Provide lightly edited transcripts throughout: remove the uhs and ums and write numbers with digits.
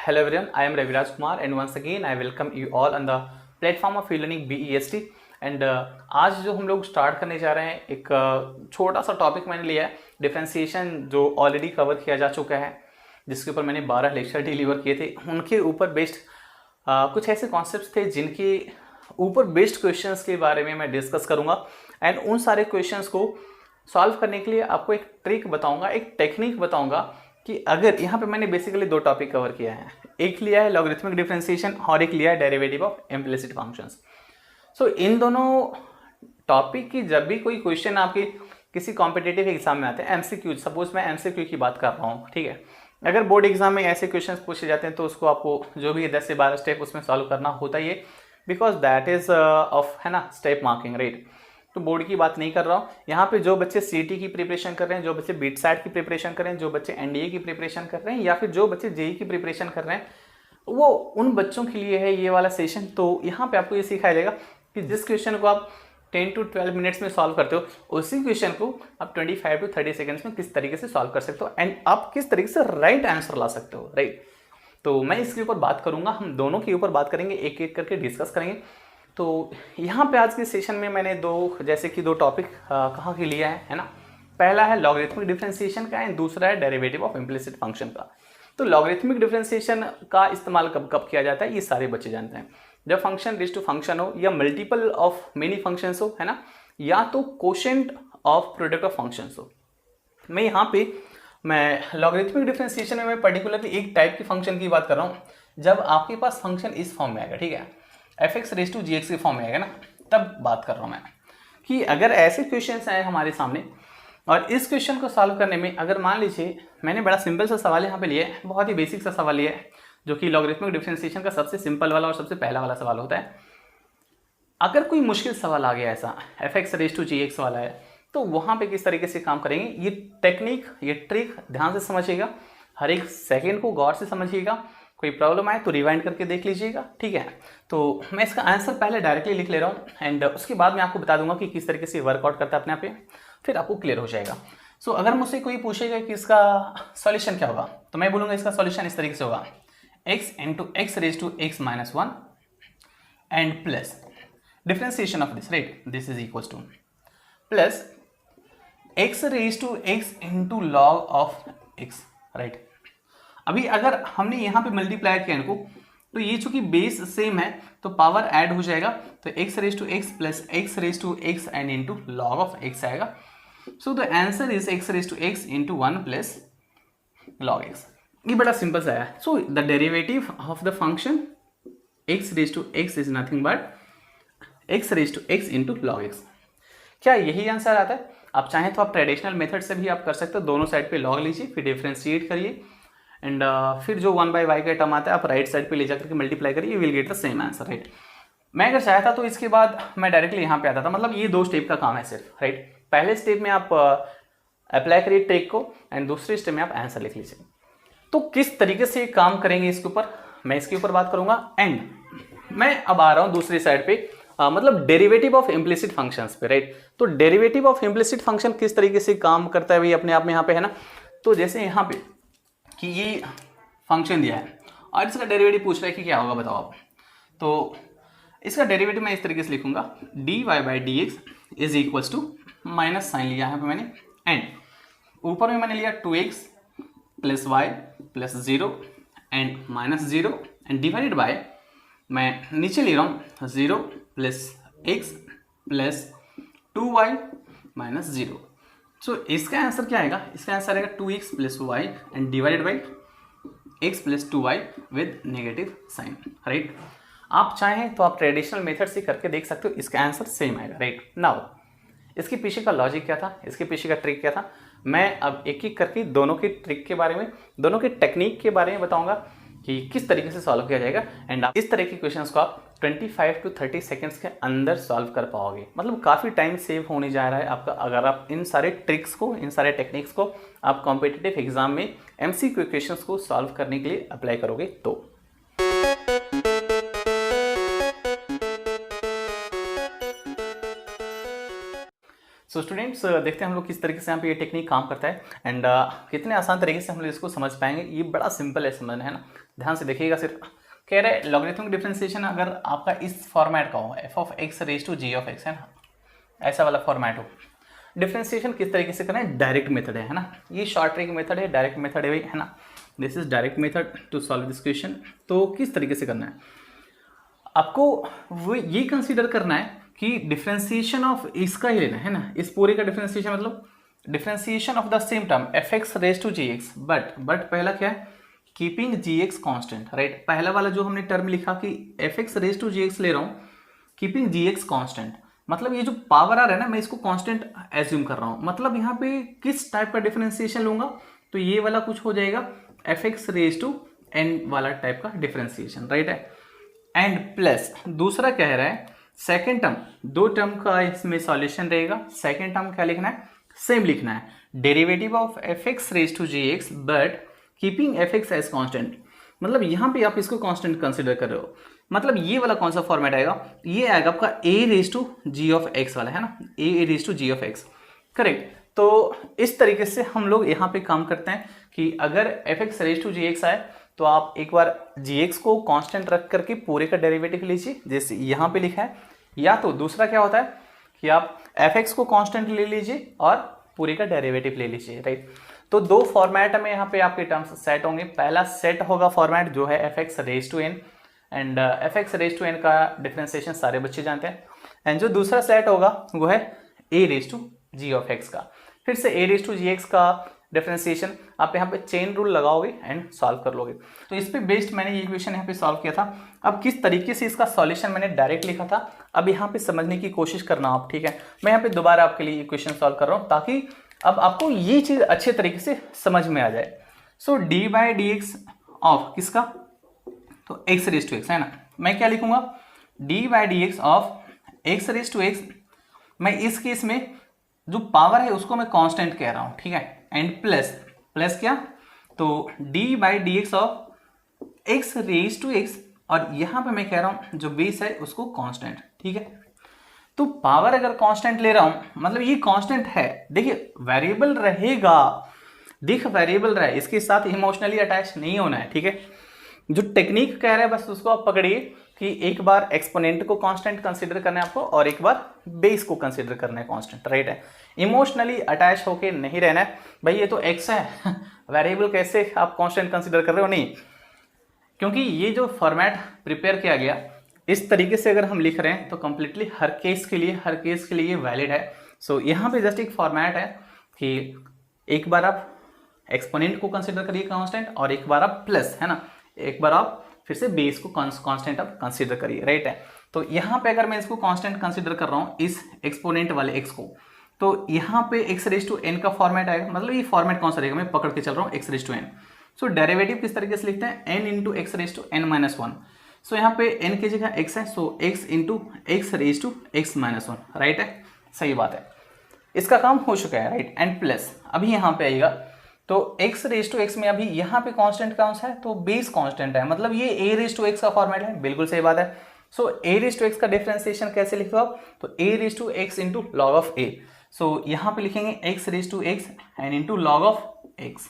Hello everyone, I am Raviraj Kumar and once again I welcome you all on the platform of e-learning BEST and आज जो हम लोग start करने जा रहे हैं एक छोटा सा टॉपिक मैंने लिया है डिफरेंशिएशन जो ऑलरेडी कवर किया जा चुका है, जिसके ऊपर मैंने 12 लेक्चर डिलीवर किए थे। उनके ऊपर बेस्ड कुछ ऐसे कॉन्सेप्ट्स थे जिनके ऊपर बेस्ड क्वेश्चंस के बारे में मैं डिस्कस करूंगा एंड उन सारे क्वेश्चंस को सॉल्व करने के लिए आपको एक ट्रिक बताऊंगा, एक टेक्निक बताऊंगा कि अगर यहाँ पे मैंने बेसिकली दो टॉपिक कवर किया है, एक लिया है लॉगरिथमिक डिफरेंशिएशन और एक लिया है डेरिवेटिव ऑफ इम्प्लिसिट फंक्शंस। सो इन दोनों टॉपिक की जब भी कोई क्वेश्चन आपके किसी कॉम्पिटिटिव एग्जाम में आते हैं, एमसीक्यू, सपोज मैं एमसीक्यू की बात कर रहा हूँ, ठीक है। अगर बोर्ड एग्जाम में ऐसे क्वेश्चन पूछे जाते हैं तो उसको आपको जो भी 10 से 12 स्टेप उसमें सॉल्व करना होता ही है, बिकॉज दैट इज ऑफ है ना स्टेप मार्किंग, राइट। तो बोर्ड की बात नहीं कर रहा हूँ यहाँ पे। जो बच्चे सीटी की प्रिपरेशन कर रहे हैं, जो बच्चे बीट सैट की प्रिपरेशन कर रहे हैं, जो बच्चे एनडीए की प्रिपरेशन कर रहे हैं या फिर जो बच्चे जेई की प्रिपरेशन कर रहे हैं, वो उन बच्चों के लिए है ये वाला सेशन। तो यहाँ पे आपको ये सिखाया जाएगा कि जिस क्वेश्चन को आप 10 to 12 मिनट्स में सॉल्व करते हो, उसी क्वेश्चन को आप 25 to 30 सेकेंड्स में किस तरीके से सॉल्व कर सकते हो एंड आप किस तरीके से राइट आंसर ला सकते हो, राइट। तो मैं इसके ऊपर बात करूंगा, हम दोनों के ऊपर बात करेंगे, एक एक करके डिस्कस करेंगे। तो यहाँ पे आज के सेशन में मैंने दो टॉपिक कहाँ के लिया है ना। पहला है लॉगरिथमिक डिफरेंशिएशन का एंड दूसरा है डेरिवेटिव ऑफ इम्प्लिसिट फंक्शन का। तो लॉगरिथमिक डिफरेंशिएशन का इस्तेमाल कब कब किया जाता है ये सारे बच्चे जानते हैं। जब फंक्शन रेज टू फंक्शन हो या मल्टीपल ऑफ मेनी फंक्शंस हो, है ना, या तो quotient of product of functions हो। मैं लॉगरिथमिक डिफरेंशिएशन में मैं पर्टिकुलरली एक टाइप की फंक्शन की बात कर रहा हूँ। जब आपके पास फंक्शन इस फॉर्म में आएगा, ठीक है, fx रेज टू gx के फॉर्म में आएगा ना, तब बात कर रहा हूँ मैं कि अगर ऐसे क्वेश्चंस आए हमारे सामने और इस क्वेश्चन को सॉल्व करने में अगर मान लीजिए मैंने बड़ा सिंपल सा सवाल यहाँ पे लिया है, बहुत ही बेसिक सा सवाल लिया है, जो कि लॉगरिथमिक डिफरेंशिएशन का सबसे सिंपल वाला और सबसे पहला वाला सवाल होता है। अगर कोई मुश्किल सवाल आ गया ऐसा fx रेज टू gx वाला है, तो वहाँ पे किस तरीके से काम करेंगे, ये टेक्निक, ये ट्रिक ध्यान से समझिएगा, हर एक सेकेंड को गौर से समझिएगा। कोई प्रॉब्लम आए तो रिवाइंड करके देख लीजिएगा, ठीक है। तो मैं इसका आंसर पहले डायरेक्टली लिख ले रहा हूँ एंड उसके बाद मैं आपको बता दूंगा कि किस तरीके से वर्कआउट करता है अपने आप पे, फिर आपको क्लियर हो जाएगा। सो अगर मुझसे कोई पूछेगा कि इसका सॉल्यूशन क्या होगा, तो मैं बोलूँगा इसका सॉल्यूशन इस तरीके से होगा, x into x raise to x minus 1 and plus differentiation of this, right, this is equals to plus x raise to x into log of x, right. अभी अगर हमने यहाँ पे मल्टीप्लाई किया इनको, तो ये चूंकि बेस सेम है तो पावर ऐड हो जाएगा, तो x raise to x plus x raise to x and into log of x आएगा। So the answer is x raise to x into 1 plus log x. ये बड़ा सिंपल सा है। So the derivative of the function x raise to x is nothing but x raise to x into log x. क्या यही answer आता है? आप चाहें तो आप ट्रेडिशनल मेथड से भी आप कर सकते हो, दोनों साइड पे लॉग लीजिए, फिर डिफ्रेंशिएट करिए एंड फिर जो 1 बाई वाई का टर्म आता है आप राइट साइड पे ले जाकर के मल्टीप्लाई करिए, you will get the same answer, right. मैं अगर चाहता तो इसके बाद मैं डायरेक्टली यहाँ पे आता था, मतलब ये 2 स्टेप का काम है सिर्फ, राइट। पहले स्टेप में आप अप्लाई करिए ट्रिक को एंड दूसरे स्टेप में आप आंसर लिख लीजिए। तो किस तरीके से काम करेंगे इसके ऊपर, मैं इसके ऊपर बात करूंगा एंड मैं अब आ रहा हूँ दूसरी साइड पे, मतलब डेरिवेटिव ऑफ इम्प्लिसिट फंक्शंस पे, राइट। तो डेरिवेटिव ऑफ इम्प्लिसिट फंक्शन किस तरीके से काम करता है भाई अपने आप में यहाँ पे, है ना। तो जैसे यहाँ पे कि ये फंक्शन दिया है और इसका डेरिवेटिव पूछ रहा है कि क्या होगा बताओ आप। तो इसका डेरिवेटिव मैं इस तरीके से लिखूंगा, dy by D x is equals to, minus sign लिया यहाँ पे मैंने एंड ऊपर में मैंने लिया 2x plus y plus 0 and minus 0 and divided by, मैं नीचे ले रहा हूँ 0 plus x plus 2y minus 0। So इसका आंसर क्या आएगा, इसका आंसर आएगा 2x plus y and divided by x plus 2y with negative sign, right. आप चाहें तो आप ट्रेडिशनल मेथड से करके देख सकते हो, इसका आंसर सेम आएगा, राइट। नाउ इसके पीछे का लॉजिक क्या था, इसके पीछे का ट्रिक क्या था, मैं अब एक एक करके दोनों के ट्रिक के बारे में, दोनों के टेक्निक के बारे में बताऊंगा कि किस तरीके से सॉल्व किया जाएगा एंड इस तरह के क्वेश्चंस को आप 25 to 30 सेकेंड्स के अंदर सॉल्व कर पाओगे। मतलब काफ़ी टाइम सेव होने जा रहा है आपका, अगर आप इन सारे ट्रिक्स को, इन सारे टेक्निक्स को आप कॉम्पिटिटिव एग्जाम में एमसीक्यू क्वेश्चंस को सॉल्व करने के लिए अप्लाई करोगे तो। सो स्टूडेंट्स देखते हैं हम लोग किस तरीके से यहाँ पे ये टेक्निक काम करता है एंड कितने आसान तरीके से हम लोग इसको समझ पाएंगे। ये बड़ा सिंपल है समझना, है ना। ध्यान से देखिएगा। सिर्फ कह रहे लॉगरिथमिक डिफरेंशिएशन अगर आपका इस फॉर्मेट का हो, f of x raise to g of x, है ना, ऐसा वाला फॉर्मेट हो। डिफरेंशिएशन किस तरीके से करना है, डायरेक्ट मेथड है ना। ये शॉर्ट ट्रिक मेथड है, डायरेक्ट मेथड है ना। This is direct method to solve this question. तो किस तरीके से करना है आपको, वो ये कंसीडर करना है कि डिफरेंशिएशन ऑफ इसका ही लेना है ना, इस पूरे का डिफरेंशिएशन, मतलब differentiation of the same term f x raise to g x, but पहला क्या है, keeping g x constant, right. पहला वाला जो हमने टर्म लिखा कि f x raise to g x ले रहा हूँ, कीपिंग जी एक्स कॉन्स्टेंट, मतलब ये जो पावर आ रहा है ना, मैं इसको कांस्टेंट एज्यूम कर रहा हूँ। मतलब यहाँ पे किस टाइप का डिफरेंशिएशन लूंगा, तो ये वाला कुछ हो जाएगा f x raise to n वाला टाइप का डिफरेंशिएशन, राइट है। एंड प्लस दूसरा कह रहा है सेकेंड टर्म, दो टर्म का इसमें सॉल्यूशन रहेगा। सेकेंड टर्म क्या लिखना है, सेम लिखना है, derivative of f x raise to g x but keeping f x as constant. मतलब यहाँ पे आप इसको कांस्टेंट कंसिडर कर रहे हो। मतलब ये वाला कौन सा फॉर्मेट आएगा, ये आएगा आपका a raise to g of x वाला, है ना, a raise to g of x, correct. तो इस तरीके से हम लोग यहाँ पे काम करते हैं कि अगर f x raise to g x आए तो आप एक बार जी एक्स को कांस्टेंट रख करके पूरे का डेरिवेटिव लीजिए, जैसे यहाँ पे लिखा है। या तो दूसरा क्या होता है कि आप एफ एक्स को कांस्टेंट ले लीजिए और पूरे का डेरिवेटिव ले लीजिए, राइट। तो दो फॉर्मेट में यहाँ पे आपके टर्म्स सेट होंगे। पहला सेट होगा फॉर्मेट जो है f x raise to n, and f x raise to n का डिफरेंशिएशन सारे बच्चे जानते हैं। एंड जो दूसरा सेट होगा वो है a raise to g of x का। फिर से a raise to g x का डिफरेंशिएशन आप यहाँ पे चेन रूल लगाओगे एंड सॉल्व कर लोगे। तो इस पे बेस्ड मैंने ये इक्वेशन यहाँ पे सॉल्व किया था। अब किस तरीके से इसका सॉल्यूशन मैंने डायरेक्ट लिखा था, अब यहाँ पे समझने की कोशिश करना आप, ठीक है। मैं यहाँ पे दोबारा आपके लिए इक्वेशन सॉल्व कर रहा हूँ ताकि अब आपको ये चीज अच्छे तरीके से समझ में आ जाए। So d by D x of किसका, तो एक्स रेज टू एक्स, है ना। मैं क्या लिखूंगा, d by D x of x raise to x. मैं इस केस में जो पावर है उसको मैं कांस्टेंट कह रहा हूं, ठीक है। एंड प्लस क्या, तो d by D x of x raise to x, और यहां पे मैं कह रहा हूं जो बेस है उसको कांस्टेंट, ठीक है। तो पावर अगर कांस्टेंट ले रहा हूं मतलब ये कांस्टेंट है, देखिए वेरिएबल रहेगा, वेरिएबल रहा है, इसके साथ इमोशनली अटैच नहीं होना है, ठीक है। जो टेक्निक कह रहा है बस उसको आप पकड़िए कि एक बार एक्सपोनेंट को कांस्टेंट कंसीडर करना है आपको और एक बार बेस को कंसीडर करना है कांस्टेंट, राइट है। इमोशनली अटैच होके नहीं रहना है भाई ये तो एक्स है वेरिएबल कैसे आप कांस्टेंट कंसीडर कर रहे हो, नहीं। क्योंकि ये जो फॉर्मेट प्रिपेयर किया गया इस तरीके से अगर हम लिख रहे हैं तो कंप्लीटली हर केस के लिए वैलिड है। सो यहाँ पे जस्ट एक फॉर्मेट है कि एक बार आप एक्सपोनेंट को कंसीडर करिए कांस्टेंट और एक बार आप प्लस, है ना, एक बार आप फिर से बेस को कांस्टेंट आप कंसीडर करिए, राइट है। तो यहाँ पे अगर मैं इसको कांस्टेंट कंसीडर कर रहा हूँ इस एक्सपोनेंट वाले एक्स को, तो यहाँ पे एक्स रेज टू एन का फॉर्मेट आएगा। मतलब ये फॉर्मेट कौन सा रहेगा, मैं पकड़ के चल रहा हूँ x raise to n. So derivative किस तरीके से लिखते हैं, n into x raise to n minus one. So यहाँ पे एन की जगह एक्स है, so x into x raise to x minus one, right है, सही बात है। इसका काम हो चुका है, राइट। एंड प्लस अभी यहाँ पे आएगा तो एक्स रेज टू एक्स में अभी यहाँ पे कांस्टेंट कौन सा है, तो बेस कांस्टेंट है, मतलब ये ए रेज टू एक्स का फॉर्मेट है, बिल्कुल सही बात है। So a raise to x का डिफरेंशिएशन कैसे लिखो आप, तो a raise to x into log of a. So यहाँ पे लिखेंगे x raise to x and into log of x,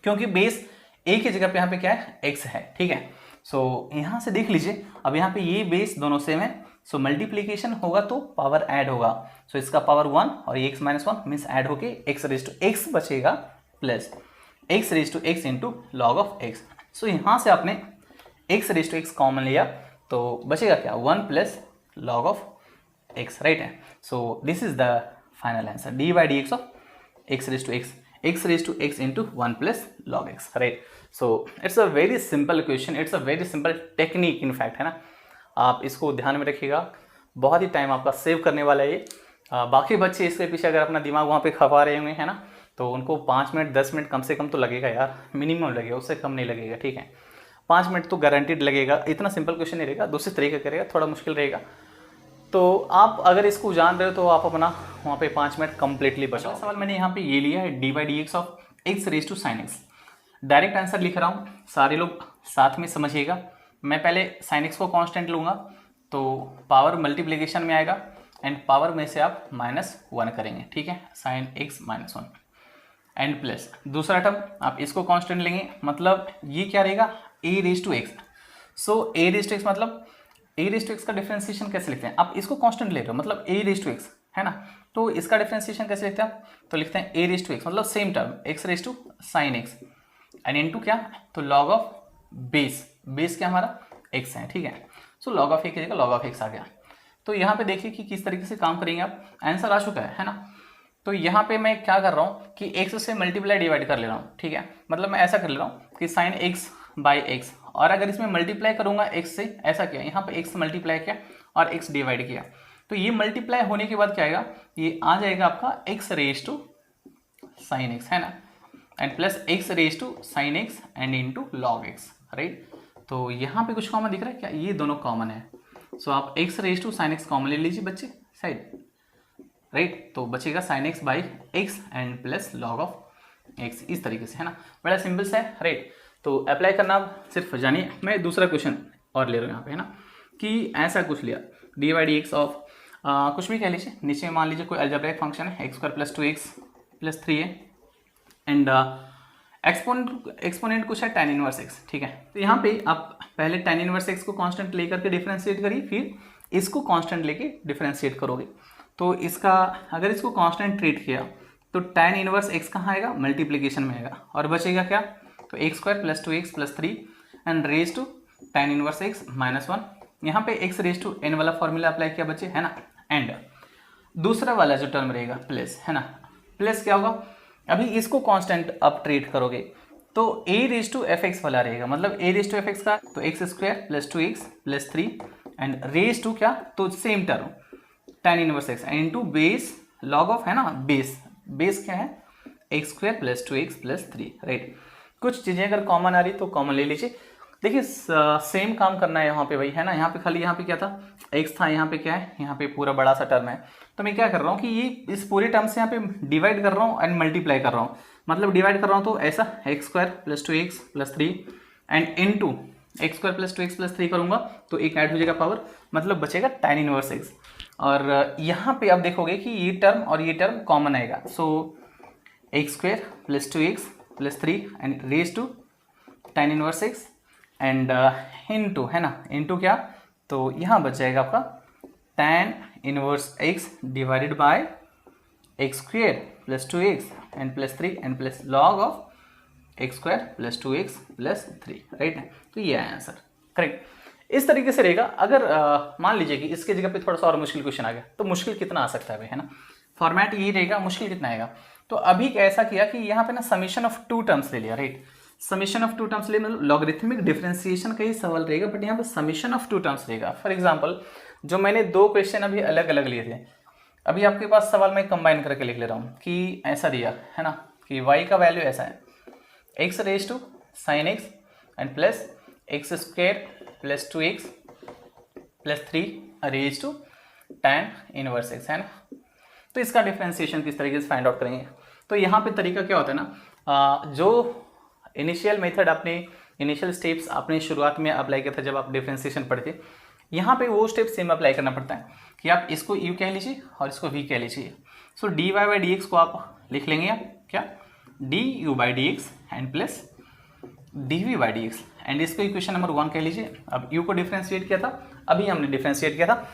क्योंकि बेस ए की जगह पे यहाँ पे क्या है, एक्स है, ठीक है। सो यहाँ से देख लीजिए, अब यहाँ पे ये बेस दोनों सेम है, सो मल्टीप्लीकेशन होगा तो पावर ऐड होगा। सो इसका पावर 1 और ये x minus one means add होके एक्स रेज टू एक्स बचेगा plus x raise to x into log of x. So यहाँ से आपने x raise to x common लिया तो बचेगा क्या, 1 plus log of x, right है। So this is the final answer, d by D x of x raise to x into 1 plus log x, right. So it's a very simple question, it's a very simple technique in fact, है ना। आप इसको ध्यान में रखिएगा, बहुत ही time आपका save करने वाला है ये। बाकी बच्चे इसके पीछे अगर अपना दिमाग वहाँ पे खपा रहे होंगे, है ना, तो उनको 5 मिनट 10 मिनट कम से कम तो लगेगा यार, मिनिमम लगेगा, उससे कम नहीं लगेगा, ठीक है। 5 मिनट तो गारंटीड लगेगा। इतना सिंपल क्वेश्चन नहीं रहेगा, दूसरे तरीके करेगा, थोड़ा मुश्किल रहेगा। तो आप अगर इसको जान रहे हो तो आप अपना वहाँ पे 5 मिनट कंप्लीटली बचाओ। सवाल मैंने यहाँ पे ये लिया है, d by D x of x raise to sine x. Direct answer लिख रहा हूँ, सारे लोग साथ में समझिएगा। मैं पहले साइन एक्स को कांस्टेंट लूँगा तो पावर मल्टीप्लिकेशन में आएगा एंड पावर में से आप -1 करेंगे, ठीक है, साइन एक्स -1 एंड प्लस दूसरा टर्म आप इसको कांस्टेंट लेंगे, मतलब ये क्या रहेगा a raise to x. So a raise to x मतलब ए रेज टू एक्स का डिफरेंशिएशन कैसे लिखते हैं, आप इसको कांस्टेंट ले रहे हो मतलब ए रेज टू एक्स है ना, तो इसका डिफरेंशिएशन कैसे लिखते हैं, तो लिखते हैं ए रेज टू एक्स मतलब same term x raise to sine x and into क्या, तो लॉग ऑफ बेस क्या हमारा एक्स है, ठीक है। सो लॉग ऑफ ए की जगह लॉग ऑफ एक्स आ गया। तो यहाँ पे देखिए कि किस तरीके से काम करेंगे आप, आंसर आ चुका है ना। तो यहाँ पे मैं क्या कर रहा हूँ कि एक्स से मल्टीप्लाई डिवाइड कर ले रहा हूँ, ठीक है, मतलब मैं ऐसा कर ले रहा हूँ कि साइन एक्स बाई एक्स, और अगर इसमें मल्टीप्लाई करूंगा एक्स से, ऐसा किया यहाँ पे एक्स मल्टीप्लाई किया और एक्स डिवाइड किया, तो ये मल्टीप्लाई होने के बाद क्या आएगा, ये आ जाएगा आपका x raise to sine x है ना, and plus x raise to sine x and into log x, right. तो यहाँ पे कुछ कॉमन दिख रहा है क्या, ये दोनों कॉमन है। सो आप x raise to sine x common ले लीजिए बच्चे साइड, राइट। तो बचेगा sine x by x and plus log of x, इस तरीके से है ना, बड़ा सिंपल सा है, राइट। तो अप्लाई करना आप सिर्फ जानिए। मैं दूसरा क्वेश्चन और ले रहा हूँ यहाँ पे है ना, कि ऐसा कुछ लिया D by D x of कुछ भी कह लीजिए, नीचे मान लीजिए कोई अलजेब्रिक फंक्शन है x square plus 2x plus 3 है एंड एक्सपोनेंट कुछ है tan इनवर्स x, ठीक है। तो यहाँ पे आप पहले tan इनवर्स x को कांस्टेंट लेकर के डिफरेंशिएट करिए, फिर इसको कांस्टेंट लेके डिफरेंशिएट करोगे। तो इसका अगर इसको कांस्टेंट ट्रीट किया तो tan इनवर्स x कहाँ आएगा, मल्टीप्लीकेशन में आएगा, और बचेगा क्या, तो x square plus 2x plus 3 and raise to tan inverse x -1। यहाँ पे x रेज टू n वाला फॉर्मूला अप्लाई किया बच्चे है ना, एंड दूसरा वाला जो टर्म रहेगा प्लस है ना, प्लस क्या होगा, अभी इसको कांस्टेंट आप ट्रीट करोगे तो a raise to f x वाला रहेगा, मतलब a raise to f x का तो x square plus 2x plus 3 and raise to क्या, तो same term tan inverse x into base log of है ना, बेस क्या है x square plus 2x plus 3, right. कुछ चीज़ें अगर कॉमन आ रही तो कॉमन ले लीजिए। देखिए सेम काम करना है यहाँ पे भाई है ना, यहाँ पे खाली यहाँ पे क्या था x था, यहाँ पे क्या है, यहाँ पे पूरा बड़ा सा टर्म है, तो मैं क्या कर रहा हूँ कि ये इस पूरे टर्म से यहाँ पे डिवाइड कर रहा हूँ एंड मल्टीप्लाई कर रहा हूँ, मतलब डिवाइड कर रहा हूँ तो ऐसा x square plus 2x plus 3 and into x square plus 2x plus 3 करूँगा तो एक ऐड हो जाएगा पावर, मतलब बचेगा tan इनवर्स x। और यहाँ पे आप देखोगे कि ये टर्म और ये टर्म कॉमन आएगा, so x square plus 2x plus 3 and raise to tan inverse x and into है ना, इनटू क्या, तो यहाँ बच जाएगा आपका tan inverse x divided by x square plus 2x and plus 3 and plus log of x square plus 2x plus 3, right. तो ये है आंसर, करेक्ट। इस तरीके से रहेगा। अगर मान लीजिए कि इसके जगह पे थोड़ा सा और मुश्किल क्वेश्चन आ गया तो मुश्किल कितना आ सकता है भाई है ना, फॉर्मेट यही रहेगा, मुश्किल कितना आएगा। तो अभी ऐसा किया कि यहाँ पे ना समीशन ऑफ 2 टर्म्स ले लिया, राइट। समीशन ऑफ 2 टर्म्स ले, मतलब लॉगरिथमिक डिफरेंशिएशन का ही सवाल रहेगा, बट यहाँ पे समीशन ऑफ 2 टर्म्स रहेगा। फॉर एग्जांपल जो मैंने 2 क्वेश्चन अभी अलग अलग लिए थे, अभी आपके पास सवाल मैं कंबाइन करके लिख ले रहा हूँ कि ऐसा दिया है ना कि y का वैल्यू ऐसा है x raise to sine x and plus x square plus 2x plus 3 raise to tan inverse x है ना। तो इसका डिफरेंशिएशन किस तरीके से फाइंड आउट करेंगे, तो यहाँ पे तरीका क्या होता है ना, जो इनिशियल मेथड आपने इनिशियल स्टेप्स आपने शुरुआत में अप्लाई किया था जब आप डिफरेंशिएशन पढ़ते, यहाँ पे वो स्टेप सेम अप्लाई करना पड़ता है कि आप इसको u कह लीजिए और इसको v कह लीजिए। सो dy बाई डी एक्स को आप लिख लेंगे आप क्या, du by D x and plus dv by D x and इसको इक्वेशन नंबर 1 कह लीजिए। अब u को डिफरेंशिएट किया था, अभी हमने डिफरेंशिएट किया था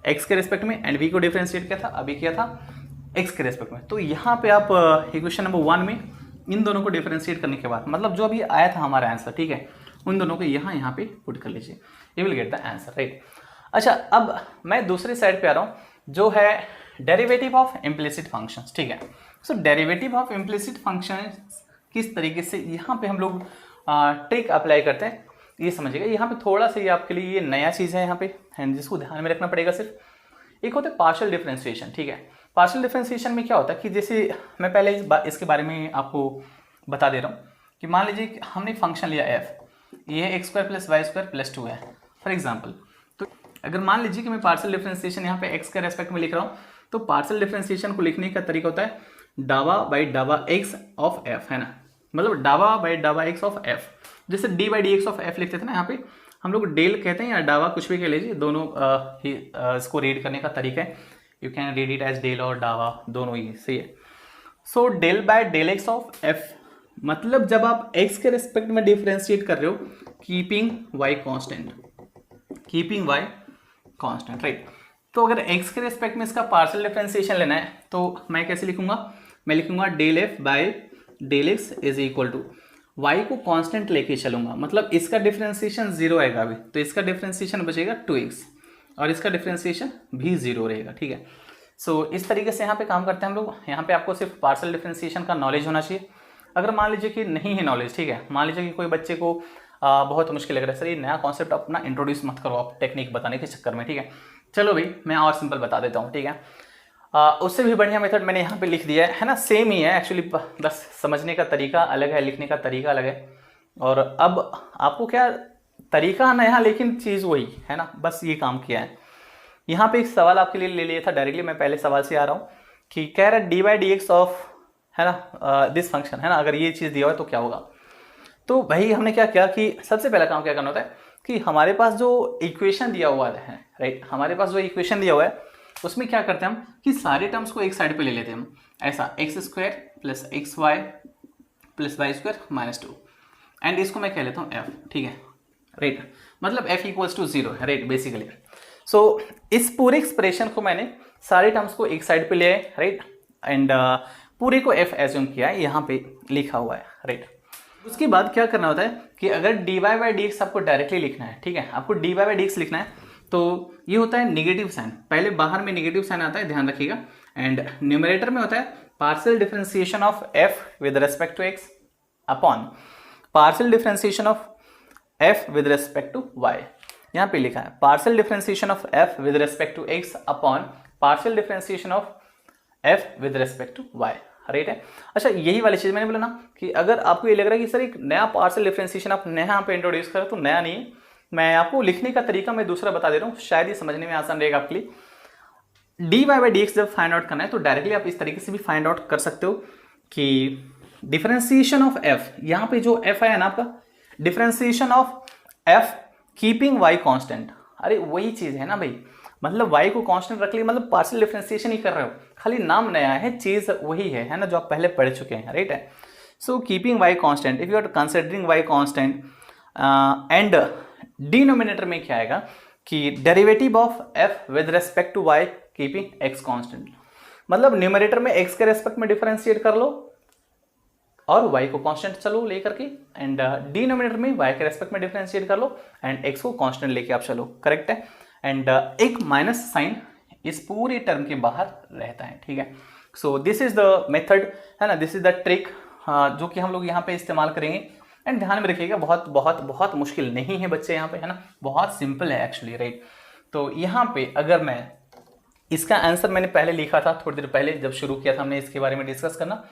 x के रेस्पेक्ट में, एंड v को डिफरेंशिएट किया था, अभी किया था x के रेस्पेक्ट में। तो यहाँ पे आप इक्वेशन नंबर 1 में इन दोनों को डिफरेंशिएट करने के बाद, मतलब जो अभी आया था हमारा आंसर, ठीक है, उन दोनों को यहाँ पे पुट कर लीजिए, you will get the answer, right. अच्छा, अब मैं दूसरी साइड पे आ रहा हूँ जो है डेरिवेटिव ऑफ इम्प्लिसिट फंक्शंस, ठीक है। सो डेरिवेटिव ऑफ इम्प्लिसिट फंक्शंस किस तरीके से यहाँ पे हम लोग ट्रिक अप्लाई करते हैं, ये समझिएगा। यहाँ पे थोड़ा सा ये आपके लिए ये नया चीज़ है यहाँ पे, एंड जिसको ध्यान में रखना पड़ेगा सिर्फ। एक होता है पार्शियल डिफरेंशिएशन, ठीक है। पार्शियल डिफरेंशिएशन में क्या होता है कि जैसे मैं पहले इसके बारे में आपको बता दे रहा हूँ कि मान लीजिए कि हमने फंक्शन लिया f, ये x square plus y square plus 2 है फॉर एग्जाम्पल। तो अगर मान लीजिए कि मैं पार्शियल डिफरेंशिएशन यहाँ पे x के रेस्पेक्ट में लिख रहा हूँ, तो पार्शियल डिफरेंशिएशन को लिखने का तरीका होता है डावा बाई डावा x ऑफ f है ना, मतलब डावा बाई डावा x ऑफ f। जैसे d by D x of f लिखते थे ना, यहाँ पे हम लोग डेल कहते हैं या डावा कुछ भी कह लीजिए, दोनों ही इसको रीड करने का तरीका है। You can read it as del और डावा, दोनों ही सही है। So del by del x of f, मतलब जब आप x के रिस्पेक्ट में डिफरेंशिएट कर रहे हो keeping y constant, keeping y constant, right. तो अगर x के रिस्पेक्ट में इसका पार्शियल डिफरेंशिएशन लेना है तो मैं कैसे लिखूंगा, मैं लिखूंगा del f by del x is equal to y को कांस्टेंट लेके चलूंगा, मतलब इसका डिफरेंशिएशन 0 आएगा अभी, तो इसका डिफरेंशिएशन बचेगा 2x और इसका डिफरेंशिएशन भी 0 रहेगा, ठीक है। सो इस तरीके से यहाँ पे काम करते हैं हम लोग। यहाँ पे आपको सिर्फ पार्शियल डिफरेंशिएशन का नॉलेज होना चाहिए। अगर मान लीजिए कि नहीं है नॉलेज, ठीक है, मान लीजिए कि कोई बच्चे को बहुत मुश्किल लग रहा है, सर ये नया कॉन्सेप्ट अपना इंट्रोड्यूस मत करो आप टेक्निक बताने के चक्कर में, ठीक है, चलो भाई मैं और सिंपल बता देता हूँ, ठीक है। उससे भी बढ़िया मेथड मैंने यहाँ पे लिख दिया है ना, सेम ही है एक्चुअली, बस समझने का तरीका अलग है, लिखने का तरीका अलग है। और अब आपको क्या तरीका नया लेकिन चीज़ वही है ना, बस ये काम किया है। यहाँ पे एक सवाल आपके लिए ले लिया था डायरेक्टली, मैं पहले सवाल से आ रहा हूँ कि कह रहा है d by D x of, है ना, दिस फंक्शन, है ना, अगर ये चीज़ दिया हुआ है तो क्या होगा। तो भाई हमने क्या किया कि सबसे पहला काम क्या करना होता है कि हमारे पास जो इक्वेशन दिया हुआ है, राइट, हमारे पास जो इक्वेशन दिया हुआ है उसमें क्या करते हैं हम कि सारे टर्म्स को एक साइड पे ले लेते हैं हम, ऐसा x square plus x y plus y square minus 2, and इसको मैं कह लेता हूँ एफ, ठीक है, राइट, मतलब एफ इक्वल्स टू 0 है, राइट, बेसिकली। सो इस पूरे एक्सप्रेशन को मैंने सारे टर्म्स को एक साइड पे ले आए, राइट, एंड पूरे को एफ एज्यूम किया है, यहाँ पे लिखा हुआ है, राइट। उसके बाद क्या करना होता है कि अगर d y by D x आपको डायरेक्टली लिखना है, ठीक है, आपको d y by D x लिखना है तो ये होता है निगेटिव साइन, पहले बाहर में निगेटिव साइन आता है, ध्यान रखिएगा, एंड न्यूमरेटर में होता है partial differentiation of f with respect to x upon partial differentiation of f with respect to y. यहाँ पे लिखा है partial differentiation of f with respect to x upon partial differentiation of f with respect to y, right है। अच्छा, यही वाली चीज मैंने बोला ना कि अगर आपको ये लग रहा है कि सर एक नया पार्शियल डिफरेंशिएशन आप नया यहाँ पे इंट्रोड्यूस करें, तो नया नहीं है, मैं आपको लिखने का तरीका मैं दूसरा बता दे रहा हूँ, शायद ये समझने में आसान रहेगा आपके लिए। D y by D x जब फाइंड आउट करना है तो डायरेक्टली आप इस तरीके से भी फाइंड आउट कर सकते हो कि डिफरेंशिएशन ऑफ एफ, यहाँ पे जो एफ है ना आपका, differentiation of f keeping y constant, अरे वही चीज है ना भाई, मतलब y को कांस्टेंट रख लिया, मतलब पार्शियल डिफरेंशिएशन ही कर रहे हो, खाली नाम नया है, चीज वही है ना, जो आप पहले पढ़ चुके हैं, राइट है। So keeping y constant, if you are considering y constant and denominator में क्या आएगा कि derivative of f with respect to y keeping x constant, मतलब न्यूमरेटर में x के रेस्पेक्ट में डिफरेंशिएट कर लो और y को कांस्टेंट चलो लेकर के, एंड डिनोमिनेटर में y के रेस्पेक्ट में डिफरेंशिएट कर लो एंड x को कांस्टेंट लेके आप चलो, करेक्ट है। एंड एक माइनस साइन इस पूरे टर्म के बाहर रहता है, ठीक है। So this is the method, है ना, दिस इज द ट्रिक जो कि हम लोग यहाँ पे इस्तेमाल करेंगे। एंड ध्यान में रखिएगा, बहुत बहुत बहुत मुश्किल नहीं है बच्चे यहाँ पे, है ना, बहुत सिंपल है एक्चुअली, राइट। तो यहाँ पे अगर मैं इसका आंसर मैंने पहले लिखा था थोड़ी देर पहले जब शुरू किया था हमने इसके बारे में डिस्कस करना,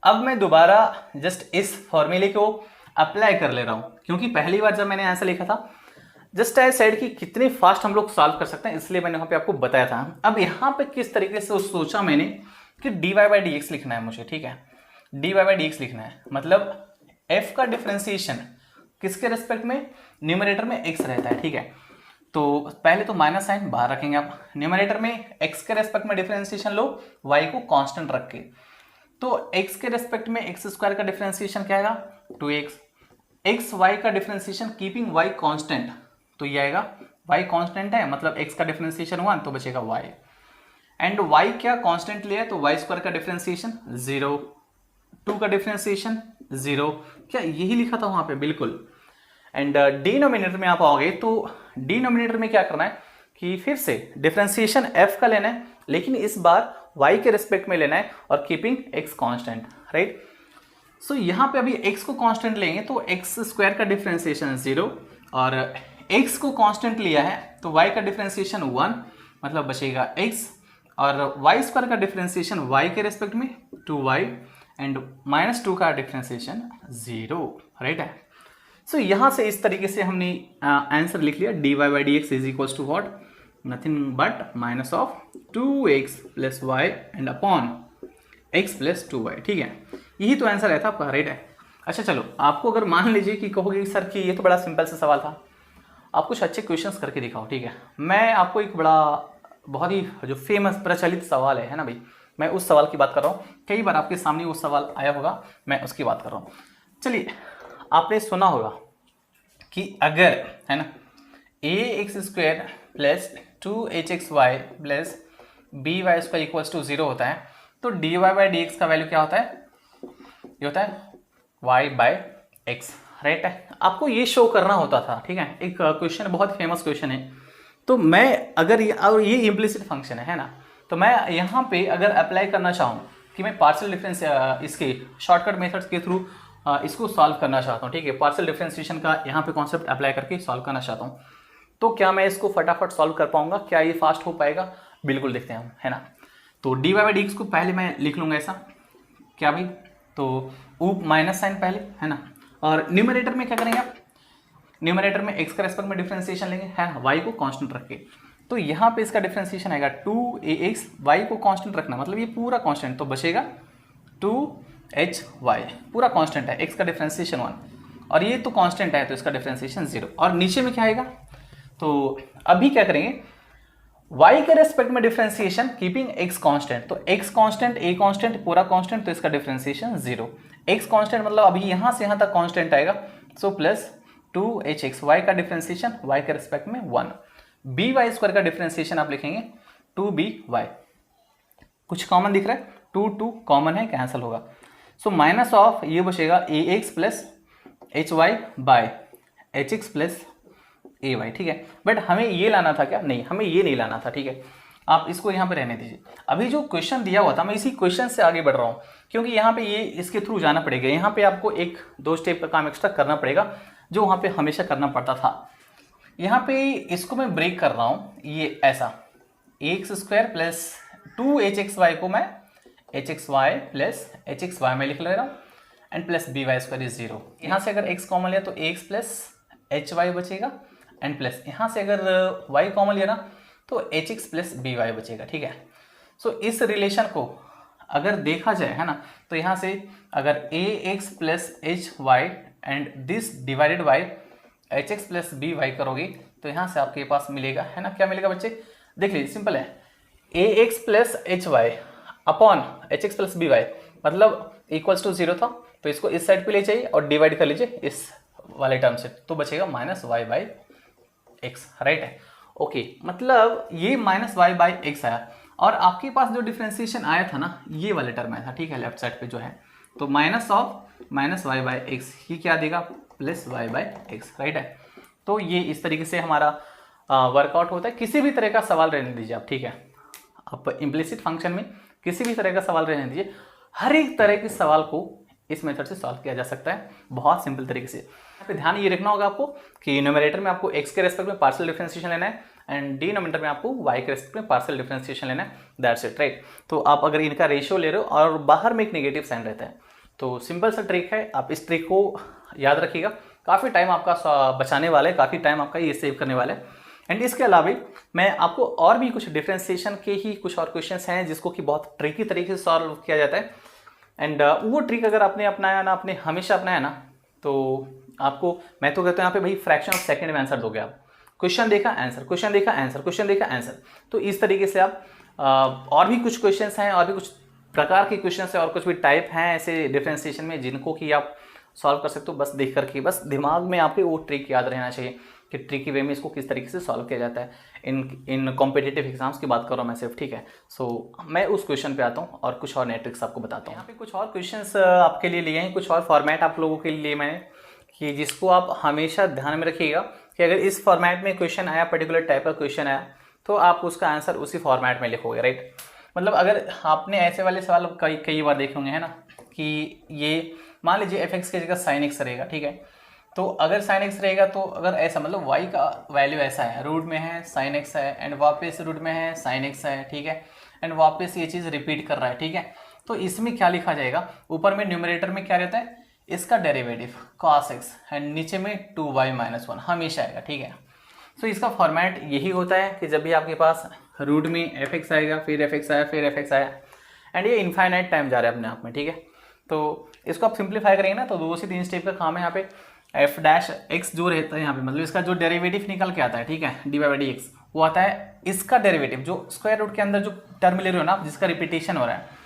अब मैं दोबारा जस्ट इस फॉर्मूले को अप्लाई कर ले रहा हूँ, क्योंकि पहली बार जब मैंने आंसर लिखा था जस्ट आई सेड कि कितने फास्ट हम लोग सॉल्व कर सकते हैं, इसलिए मैंने वहां पे आपको बताया था। अब यहाँ पे किस तरीके से सोचा मैंने कि d y by D x लिखना है मुझे, ठीक है, d y by D x लिखना है, मतलब एफ का डिफरेंशिएशन किसके रेस्पेक्ट में, न्यूमरेटर में एक्स रहता है, ठीक है। तो पहले तो माइनस साइन बाहर रखेंगे आप, न्यूमरेटर में एक्स के रेस्पेक्ट में डिफरेंशिएशन लो वाई को कांस्टेंट रख के, तो एक्स के रेस्पेक्ट में एक्स स्क्वायर का डिफरेंशिएशन क्या आएगा 2x, एक्स वाई का डिफरेंशिएशन कीपिंग वाई कांस्टेंट, तो ये आएगा y कांस्टेंट है, मतलब x का डिफरेंशिएशन 1 तो बचेगा y, एंड y क्या कांस्टेंट लिया है तो y स्क्वायर का डिफरेंशिएशन 0, 2 का डिफरेंशिएशन 0, क्या यही लिखा था वहां पे, बिल्कुल। एंड डिनोमिनेटर में आप आओगे तो डिनोमिनेटर में क्या करना है कि फिर से डिफरेंशिएशन f का लेना है, लेकिन इस बार y के रिस्पेक्ट में लेना है और कीपिंग x कांस्टेंट, राइट। सो यहाँ पे अभी x को कांस्टेंट लेंगे तो x स्क्वायर का डिफरेंशिएशन 0 और x को कांस्टेंट लिया है तो y का डिफरेंशिएशन 1, मतलब बचेगा x, और y स्क्वायर का डिफरेंशिएशन y के रेस्पेक्ट में 2y एंड -2 का डिफरेंशिएशन 0, राइट है। सो यहाँ से इस तरीके से हमने आंसर लिख लिया, d y by D x is equals to what, nothing but minus of 2x plus y and upon x plus 2y, ठीक है, यही तो आंसर रहता आपका, राइट है। अच्छा चलो, आपको अगर मान लीजिए कि कहोगे सर कि ये तो बड़ा सिंपल सा सवाल था, आप कुछ अच्छे क्वेश्चंस करके दिखाओ, ठीक है। मैं आपको एक बड़ा बहुत ही जो फेमस प्रचलित सवाल है ना भाई, मैं उस सवाल की बात कर रहा हूँ। कई बार आपके सामने वो सवाल आया होगा, मैं उसकी बात कर रहा हूँ। चलिए, आपने सुना होगा कि अगर है ना a x square plus 2hxy plus b y square equals to 0 होता है, तो d y by D x का वैल्यू क्या होता है? ये होता है y बाय एक्स, राइट है। आपको ये शो करना होता था, ठीक है। एक क्वेश्चन बहुत फेमस क्वेश्चन है। तो मैं अगर और ये इम्प्लिसिट फंक्शन है ना, तो मैं यहाँ पे अगर अप्लाई करना चाहूँ कि मैं पार्शियल डिफरेंस इसके शॉर्टकट मेथड्स के थ्रू इसको सॉल्व करना चाहता हूँ, ठीक है। पार्शियल डिफरेंशिएशन का यहाँ पे कॉन्सेप्ट अप्लाई करके सॉल्व करना चाहता हूँ, तो क्या मैं इसको फटाफट सॉल्व कर पाऊंगा? क्या ये फास्ट हो पाएगा? बिल्कुल, देखते हैं हम, है ना। तो d y by D x को पहले मैं लिख लूँगा ऐसा, क्या भाई? तो ऊप माइनस साइन पहले, है ना। और न्यूमरेटर में क्या करेंगे आप? न्यूमरेटर में एक्स के रेस्पेक्ट में डिफरेंशिएशन लेंगे, है ना, वाई को कांस्टेंट रख के। तो यहाँ पे इसका डिफरेंशिएशन आएगा 2ax, वाई को कांस्टेंट रखना, मतलब ये पूरा कांस्टेंट, तो बचेगा 2hy, पूरा कांस्टेंट है, एक्स का डिफरेंशिएशन 1 और ये तो कांस्टेंट है, तो इसका डिफरेंशिएशन 0। और नीचे में क्या आएगा? तो अभी क्या करेंगे, y के रेस्पेक्ट में डिफरेंशिएशन कीपिंग x कांस्टेंट, तो x कांस्टेंट, a कांस्टेंट, पूरा कांस्टेंट, तो इसका डिफरेंशिएशन 0। x कांस्टेंट मतलब अभी यहां से यहां तक कांस्टेंट आएगा, सो प्लस 2hx, y का डिफरेंशिएशन y के रेस्पेक्ट में 1, by स्क्वायर का डिफरेंशिएशन आप लिखेंगे 2by। कुछ कॉमन दिख रहा है? 2 कॉमन है, कैंसिल होगा, सो माइनस ऑफ ये बचेगा ax plus hy by hx plus a y, ठीक है। बट हमें ये लाना था क्या? नहीं, हमें ये नहीं लाना था, ठीक है। आप इसको यहाँ पे रहने दीजिए। अभी जो क्वेश्चन दिया हुआ था, मैं इसी क्वेश्चन से आगे बढ़ रहा हूँ, क्योंकि यहाँ पे ये इसके थ्रू जाना पड़ेगा। यहाँ पे आपको 1-2 स्टेप का काम एक्स्ट्रा करना पड़ेगा, जो वहाँ पे हमेशा करना पड़ता था। यहाँ पे इसको मैं ब्रेक कर रहा हूँ, ये ऐसा एक्स स्क्वायर प्लस 2hxy को मैं hxy प्लस hxy में लिख ले रहा हूँ, and plus b y square is 0। यहाँ से अगर x कॉमन लिया तो ax प्लस hy बचेगा, एंड प्लस यहाँ से अगर y कॉमन लिया ना तो hx प्लस बी वाई बचेगा, ठीक है। सो इस रिलेशन को अगर देखा जाए, है ना, तो यहाँ से अगर ax plus hy and this divided by hx plus b y करोगे, तो यहाँ से आपके पास मिलेगा, है ना, क्या मिलेगा बच्चे? देख लीजिए, सिंपल है, ax plus hy upon hx plus b y, मतलब इक्वल्स टू 0 था, तो इसको इस साइड पे ले जाइए और डिवाइड कर लीजिए इस वाले टर्म से, तो बचेगा minus y by x, right है। ओके, मतलब ये माइनस वाई बाई एक्स आया, और आपके पास जो डिफरेंशिएशन आया था ना, ये वाले टर्म आया था, ठीक है, लेफ्ट साइड पे जो है, तो minus of minus y by x, ये क्या देगा? Plus y by x, right है। तो ये इस तरीके से हमारा वर्कआउट होता है। किसी भी तरह का सवाल रहने दीजिए आप, ठीक है। आप इम्प्लिसिट फंक्शन में किसी भी तरह का सवाल रहने दीजिए, हर एक तरह के सवाल को इस मेथड से सॉल्व किया जा सकता है, बहुत सिंपल तरीके से। यहाँ पे ध्यान ये रखना होगा आपको कि न्यूमरेटर में आपको x के रेस्पेक्ट में पार्शियल डिफरेंशिएशन लेना है, एंड डिनोमिनेटर में आपको y के रेस्पेक्ट में पार्शियल डिफरेंशिएशन लेना है, दैट्स इट, राइट। तो आप अगर इनका रेशियो ले रहे हो और बाहर में एक नेगेटिव साइन रहता है, तो सिंपल सा ट्रिक है, आप इस ट्रिक को याद रखिएगा, काफ़ी टाइम आपका बचाने वाला है, काफ़ी टाइम आपका ये सेव करने वाला है। एंड इसके अलावा मैं आपको और भी कुछ डिफरेंशिएशन के ही कुछ और क्वेश्चंस हैं जिसको कि बहुत ट्रिकी तरीके से सॉल्व किया जाता है, एंड वो ट्रिक अगर आपने अपनाया ना, आपने हमेशा अपनाया ना, तो आपको, मैं तो कहता हूँ यहाँ पे भाई फ्रैक्शन ऑफ सेकंड में आंसर दोगे आप। क्वेश्चन देखा आंसर, क्वेश्चन देखा आंसर, क्वेश्चन देखा आंसर, तो इस तरीके से आप और भी कुछ क्वेश्चंस हैं, और भी कुछ प्रकार के क्वेश्चंस हैं, और कुछ भी टाइप हैं ऐसे डिफरेंशिएशन में जिनको कि आप सॉल्व कर सकते हो, बस देख करके, बस दिमाग में आपके वो ट्रिक याद रहना चाहिए कि ट्रिकी वे में इसको किस तरीके से सॉल्व किया जाता है। इन कॉम्पिटिटिव एग्जाम्स की बात कर रहा हूँ मैं सिर्फ, ठीक है। सो मैं उस क्वेश्चन पे आता हूँ और कुछ और नए ट्रिक्स आपको बताता हूँ। यहाँ पे कुछ और क्वेश्चंस आपके लिए लिए हैं, कुछ और फॉर्मेट आप लोगों के लिए मैंने, कि जिसको आप हमेशा ध्यान में रखिएगा कि अगर इस फॉर्मेट में क्वेश्चन आया, पर्टिकुलर टाइप का क्वेश्चन आया, तो आप उसका आंसर उसी फॉर्मेट में लिखोगे, राइट। मतलब अगर आपने ऐसे वाले सवाल कई बार देखे होंगे, है ना, कि ये मान लीजिए एफ एक्स की जगह साइन एक्स रहेगा, ठीक है। तो अगर साइन एक्स रहेगा, तो अगर ऐसा मतलब y का वैल्यू ऐसा है, रूट में है साइन एक्स है, एंड वापस रूट में है साइन एक्स है, ठीक है, एंड वापस ये चीज़ रिपीट कर रहा है, ठीक है। तो इसमें क्या लिखा जाएगा? ऊपर में न्यूमरेटर में क्या रहता है? इसका डेरिवेटिव cos x, एंड नीचे में 2y-1 हमेशा आएगा, ठीक है। तो इसका फॉर्मेट यही होता है कि जब भी आपके पास रूट में एफ एक्स आएगा, फिर एफ एक्स आया, फिर एफ एक्स आया, एंड ये इनफाइनाइट टाइम जा रहा है अपने आप में, ठीक है। तो इसको आप सिंप्लीफाई करेंगे ना, तो 2 से 3 स्टेप का काम है यहाँ पे। एफ डैश एक्स जो रहता है यहाँ पे, मतलब इसका जो डेरिवेटिव निकल के आता है, ठीक है, d y by D x, वो आता है इसका डेरिवेटिव, जो स्क्वायर रूट के अंदर जो टर्म ले रहे हो ना आप, जिसका रिपीटेशन हो रहा है,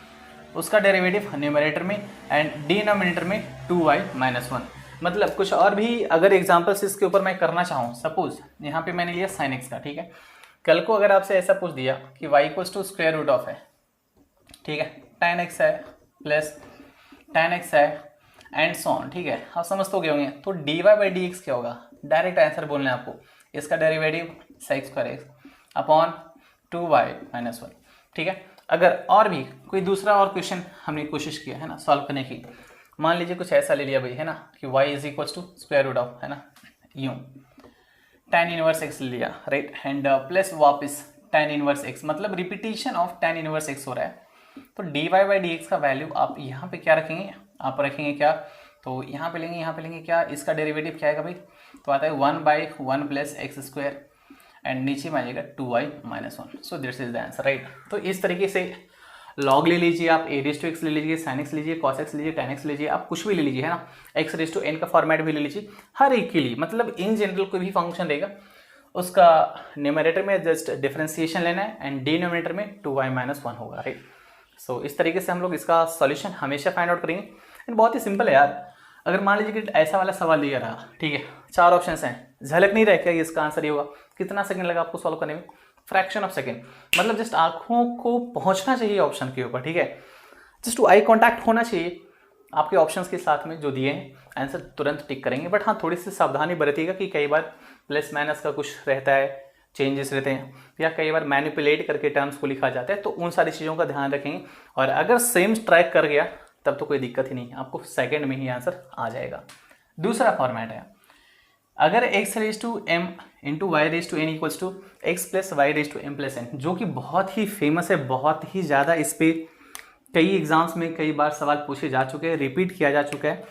उसका डेरिवेटिव न्यूमरेटर में एंड डिनोमिनेटर में 2y माइनस 1। मतलब कुछ और भी अगर एग्जांपल्स इसके ऊपर मैं करना चाहूँ, सपोज यहाँ पे मैंने लिया sin x का, ठीक है। कल को अगर आपसे ऐसा पूछ दिया कि y equals to square root of है, ठीक है, tan x है प्लस tan x है एंड सो ऑन, ठीक है, आप समझ तो गए होंगे। तो dy बाई डी एक्स क्या होगा, डायरेक्ट आंसर बोलना है आपको, इसका derivative sec square x upon 2y minus 1, ठीक है। अगर और भी कोई दूसरा और क्वेश्चन हमने कोशिश किया है ना सॉल्व करने की, मान लीजिए कुछ ऐसा ले लिया भाई, है ना, कि y is equals to square root of, है ना, यूं tan इनवर्स x ले लिया, राइट, एंड प्लस वापस tan इनवर्स x, मतलब repetition of tan inverse x हो रहा है। तो dy बाई डी एक्स का वैल्यू आप यहाँ पे क्या रखेंगे, आप रखेंगे क्या, तो यहाँ पे लेंगे क्या, इसका डेरिवेटिव क्या आएगा भाई, तो आता है 1/1 प्लस एक्स स्क्वायर एंड नीचे में आएगा 2y minus 1। So this is the answer, right. तो इस तरीके से log ले लीजिए आप, a रेस टू एक्स ले लीजिए, sin x लीजिए, cos x लीजिए, tan x लीजिए, आप कुछ भी ले लीजिए, है ना, x रेस टू n का फॉर्मेट भी ले लीजिए, हर एक के लिए, मतलब इन जनरल कोई भी फंक्शन रहेगा उसका न्यूमरेटर में जस्ट डिफरेंशिएशन लेना है एंड डिनोमिनेटर में 2y माइनस 1 होगा, राइट। सो इस तरीके से हम लोग इसका सॉल्यूशन हमेशा फाइंड आउट करेंगे एंड बहुत ही सिंपल है यार। अगर मान लीजिए कि ऐसा वाला सवाल दिया रहा, ठीक है, 4 ऑप्शंस हैं, झलक नहीं रहा क्या इसका आंसर ये होगा, कितना सेकंड लगा आपको सॉल्व करने में, फ्रैक्शन ऑफ सेकंड, मतलब जस्ट आंखों को पहुंचना चाहिए ऑप्शन के ऊपर, ठीक है, जस्ट आई कांटेक्ट होना चाहिए आपके ऑप्शंस के साथ में जो दिए हैं, आंसर तुरंत टिक करेंगे। बट हाँ, थोड़ी सी सावधानी बरतिएगा कि कई बार प्लस माइनस का कुछ रहता है, चेंजेस रहते हैं, या कई बार मैनिपुलेट करके टर्म्स को लिखा जाता है, तो उन सारी चीज़ों का ध्यान रखेंगे। और अगर सेम स्ट्राइक कर गया तब तो कोई दिक्कत ही नहीं, आपको सेकंड में ही आंसर आ जाएगा। दूसरा फॉर्मेट है, अगर x raise to m into y raise to n equals to x plus y raise to m plus n, जो कि बहुत ही फेमस है, बहुत ही ज़्यादा इस पर कई एग्जाम्स में कई बार सवाल पूछे जा चुके हैं, रिपीट किया जा चुका है,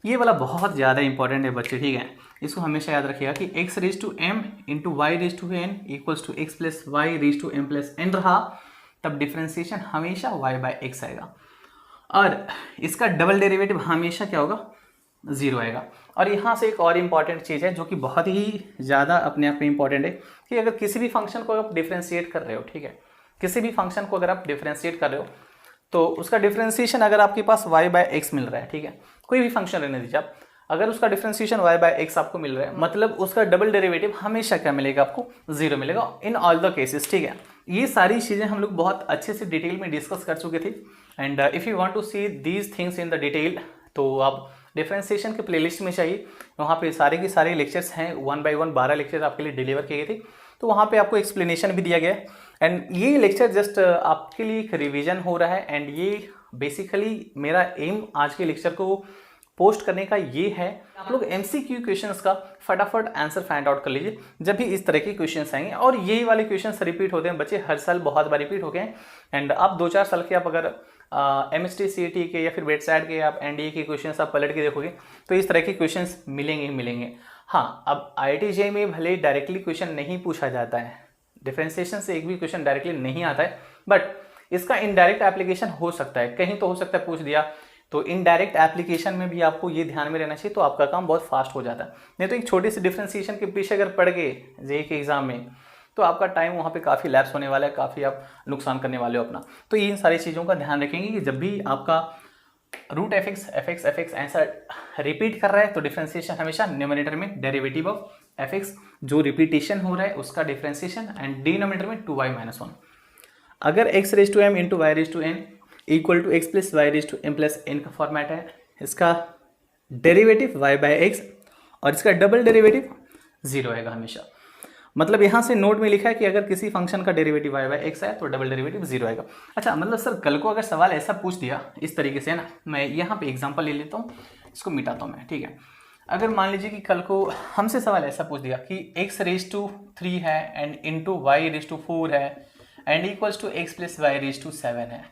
ये वाला बहुत ज़्यादा इंपॉर्टेंट है बच्चे, ठीक है। इसको हमेशा याद रखिएगा कि x raise to m into y raise to n equals to x plus y raise to m plus n रहा, तब डिफ्रेंसिएशन हमेशा y बाई एक्स आएगा, और इसका डबल डेरिवेटिव हमेशा क्या होगा, 0 आएगा। और यहाँ से एक और इम्पॉर्टेंट चीज़ है जो कि बहुत ही ज़्यादा अपने आप में इम्पॉर्टेंट है, कि अगर किसी भी फंक्शन को आप डिफ्रेंशिएट कर रहे हो, ठीक है, किसी भी फंक्शन को अगर आप डिफ्रेंशिएट कर रहे हो, तो उसका डिफ्रेंशिएशन अगर आपके पास y बाई एक्स मिल रहा है, ठीक है, कोई भी फंक्शन रहने दीजिए आप, अगर उसका डिफ्रेंशिएशन y बाई एक्स आपको मिल रहा है, मतलब उसका डबल डेरिवेटिव हमेशा क्या मिलेगा, आपको 0 मिलेगा इन ऑल द केसेस, ठीक है। ये सारी चीज़ें हम लोग बहुत अच्छे से डिटेल में डिस्कस कर चुके थे, and if you want to see these things in the detail, तो आप डिफरेंशिएशन के प्लेलिस्ट में चाहिए, वहाँ पे सारे के सारे लेक्चर्स हैं, 1 बाई 1 12 लेक्चर आपके लिए डिलीवर किए गए थे, तो वहाँ पे आपको एक्सप्लेनेशन भी दिया गया है। एंड ये लेक्चर जस्ट आपके लिए एक रिवीजन हो रहा है, एंड ये बेसिकली मेरा एम आज के लेक्चर को पोस्ट करने का ये है, आप लोग MCQ क्वेश्चंस का फटाफट आंसर फाइंड आउट कर लीजिए जब भी इस तरह के क्वेश्चंस आएंगे। और यही वाले क्वेश्चंस रिपीट होते हैं बच्चे, हर साल बहुत बार रिपीट हो गए हैं, एंड आप 2-4 साल के आप अगर MST CET के या फिर वेटसैट के आप NDA के क्वेश्चंस आप पलट के देखोगे तो इस तरह के क्वेश्चंस मिलेंगे ही मिलेंगे। हाँ, अब IIT JEE में भले डायरेक्टली क्वेश्चन नहीं पूछा जाता है, डिफरेंशिएशन से एक भी क्वेश्चन डायरेक्टली नहीं आता है, बट इसका इनडायरेक्ट एप्लीकेशन हो सकता है, कहीं तो हो सकता है पूछ दिया, तो इनडायरेक्ट एप्लीकेशन में भी आपको ये ध्यान में रहना चाहिए, तो आपका काम बहुत फास्ट हो जाता है। नहीं तो एक छोटी सी डिफरेंशिएशन के पीछे अगर पड़ गए JEE के एग्जाम में, तो आपका टाइम वहाँ पे काफ़ी लैप्स होने वाला है, काफ़ी आप नुकसान करने वाले हो अपना। तो इन सारी चीज़ों का ध्यान रखेंगे कि जब भी आपका रूट fx ऐसा रिपीट कर रहा है, तो डिफरेंशिएशन हमेशा न्यूमरेटर में डेरिवेटिव ऑफ fx जो रिपीटेशन हो रहा है उसका डिफरेंशिएशन, एंड डिनोमिनेटर में 2y माइनस 1। अगर x raise to m into y raise to n equal to x plus y raise to m plus n का फॉर्मेट है, इसका डेरिवेटिव y बाई एक्स और इसका डबल डेरिवेटिव 0 आएगा हमेशा। मतलब यहाँ से नोट में लिखा है कि अगर किसी फंक्शन का डेरिवेटिव y बाई एक्स है तो डबल डेरिवेटिव 0 आएगा। अच्छा, मतलब सर कल को अगर सवाल ऐसा पूछ दिया इस तरीके से, है ना, मैं यहाँ पे एग्जांपल ले लेता हूँ, इसको मिटाता हूँ मैं, ठीक है। अगर मान लीजिए कि कल को हमसे सवाल ऐसा पूछ दिया कि x रेज टू 3 है and into y raise to 4 है and equals to x plus y raise to 7 है,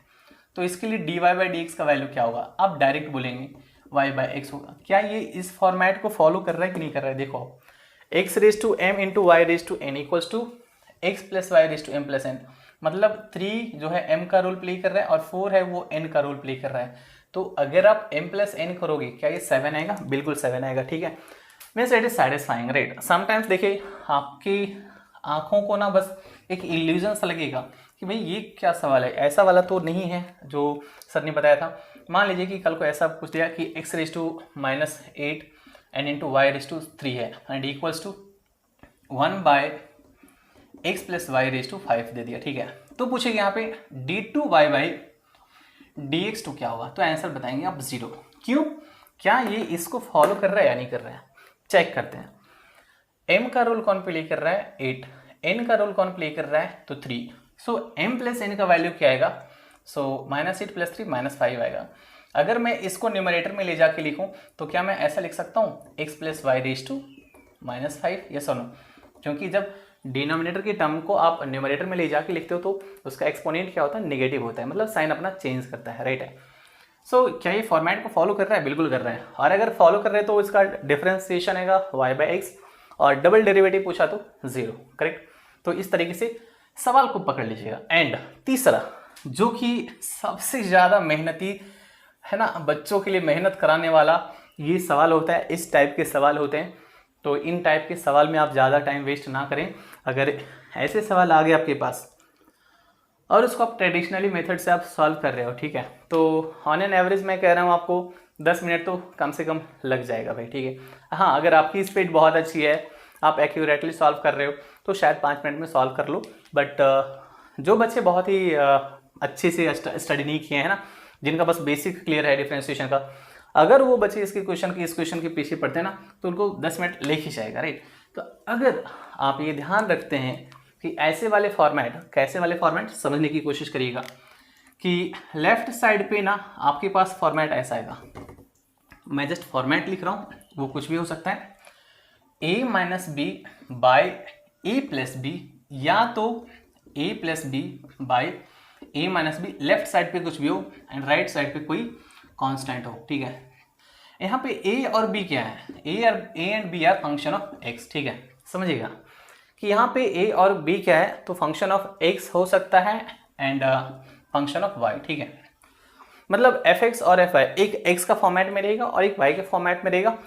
तो इसके लिए dy बाई डी एक्स का वैल्यू क्या होगा, आप डायरेक्ट बोलेंगे y बाई एक्स होगा। क्या ये इस फॉर्मेट को फॉलो कर रहा है कि नहीं कर रहा है, देखो x raise to m into y raise to n equals to x plus y raise to m plus n, मतलब 3 जो है m का रोल प्ले कर रहा है और 4 है वो n का रोल प्ले कर रहा है। तो अगर आप m प्लस n करोगे क्या ये 7 आएगा, बिल्कुल 7 आएगा, ठीक है। Means it is satisfying, right. Sometimes देखिए आंखों को ना बस एक इल्यूजन सा लगेगा कि भाई ये क्या सवाल है, ऐसा वाला तो नहीं है जो सर ने बताया था। मान लीजिए कि कल को ऐसा पूछ दिया कि x⁻⁻8 एंड इंटू y⁻3 है एंड इक्वल्स टू 1/x+y⁻5 दे दिया, ठीक है। तो पूछेगा यहाँ पे d2y/dx तो क्या होगा, तो आंसर बताएंगे आप 0। क्यों, क्या ये इसको फॉलो कर रहा है या नहीं कर रहा है, चेक करते हैं। m का रोल कौन प्ले कर रहा है 8, n का रोल कौन प्ले कर रहा है तो 3, सो m प्लस n का वैल्यू क्या आएगा, सो -8 + 3 -5 आएगा। अगर मैं इसको न्यूमरेटर में ले जाके लिखूं तो क्या मैं ऐसा लिख सकता हूँ x+y⁻5, यस और नो, क्योंकि जब डिनोमिनेटर की टर्म को आप न्यूमरेटर में ले जाके लिखते हो तो उसका एक्सपोनेंट क्या होता है, नेगेटिव होता है, मतलब साइन अपना चेंज करता है, राइट है। सो क्या ये फॉर्मेट को फॉलो कर रहा है, बिल्कुल कर रहा है। और अगर फॉलो कर रहे हैं तो इसका डिफरेंशिएशन आएगा y/x और डबल डेरिवेटिव पूछा तो 0, करेक्ट। तो इस तरीके से सवाल को पकड़ लीजिएगा। एंड तीसरा जो कि सबसे ज़्यादा मेहनती है ना, बच्चों के लिए मेहनत कराने वाला ये सवाल होता है, इस टाइप के सवाल होते हैं। तो इन टाइप के सवाल में आप ज़्यादा टाइम वेस्ट ना करें। अगर ऐसे सवाल आ गए आपके पास और उसको आप ट्रेडिशनली मेथड से आप सॉल्व कर रहे हो, ठीक है, तो ऑन एन एवरेज मैं कह रहा हूँ आपको 10 मिनट तो कम से कम लग जाएगा भाई, ठीक है। हाँ, अगर आपकी स्पीड बहुत अच्छी है, आप एक्यूरेटली सॉल्व कर रहे हो तो शायद 5 मिनट में सॉल्व कर लो। बट जो बच्चे बहुत ही अच्छे से स्टडी नहीं किए हैं ना, जिनका बस बेसिक क्लियर है डिफरेंशिएशन का, अगर वो बच्चे इस क्वेश्चन के पीछे पढ़ते हैं ना तो उनको 10 मिनट ले ही जाएगा, राइट। तो अगर आप ये ध्यान रखते हैं कि ऐसे वाले फॉर्मेट, कैसे वाले फॉर्मेट समझने की कोशिश करिएगा कि लेफ्ट साइड पे ना आपके पास फॉर्मेट ऐसा आएगा, मैं जस्ट फॉर्मेट लिख रहा हूँ, वो कुछ भी हो सकता है, a-b/a+b या तो a+b/a-b, लेफ्ट साइड पे कुछ भी हो एंड राइट साइड पे कोई कांस्टेंट हो, ठीक है। यहाँ पे a और b क्या है, a and b are function of x, ठीक है, समझिएगा कि यहाँ पे a और b क्या है, तो फंक्शन ऑफ x हो सकता है एंड फंक्शन ऑफ y, ठीक है। मतलब fx और fy एक x का फॉर्मेट में रहेगा और एक y के फॉर्मेट में रहेगा,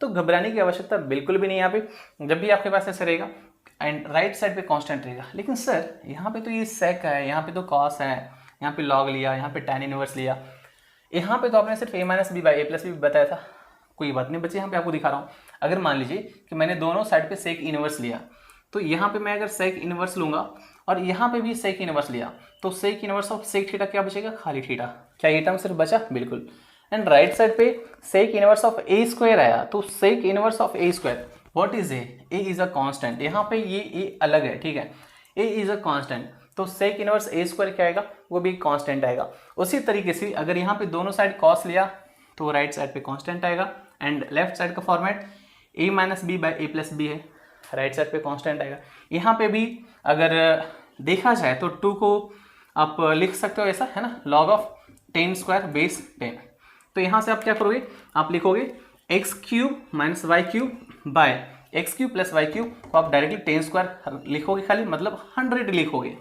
तो घबराने की आवश्यकता बिल्कुल भी नहीं। यहाँ पे जब भी आपके पास ऐसे रहेगा एंड राइट साइड पे कांस्टेंट रहेगा, लेकिन सर यहाँ पे तो ये सेक है, यहाँ पे तो कॉस है, यहाँ पे लॉग लिया, यहाँ पे tan इनवर्स लिया, यहाँ पे तो आपने सिर्फ a-b/a+b बताया था। कोई बात नहीं बच्चे, यहाँ पे आपको दिखा रहा हूँ। अगर मान लीजिए कि मैंने दोनों साइड पे सेक इनवर्स लिया, तो यहाँ पे मैं अगर सेक इनवर्स लूंगा और यहाँ पे भी सेक इनवर्स लिया, तो sec inverse of sec theta क्या बचेगा, खाली थीटा। क्या ये टर्म सिर्फ बचा, बिल्कुल। एंड राइट साइड पे sec inverse of a square आया, तो sec inverse of a square what is a is a constant, यहाँ पे ये ए अलग है, ठीक है, ए इज अ कांस्टेंट, तो सेक इनवर्स ए स्क्वायर क्या आएगा, वो भी कांस्टेंट आएगा। उसी तरीके से अगर यहाँ पे दोनों साइड कॉस लिया तो राइट साइड पे कांस्टेंट आएगा एंड लेफ्ट साइड का फॉर्मेट a-b/a+b है, राइट साइड पे कांस्टेंट आएगा। यहाँ पे भी अगर देखा जाए तो 2 को आप लिख सकते हो ऐसा, है ना, log ऑफ 10² + 10। तो यहाँ से आप क्या करोगे, आप लिखोगे x³ - y³ / x³ + y³, तो आप डायरेक्टली 10² लिखोगे खाली, मतलब 100 लिखोगे।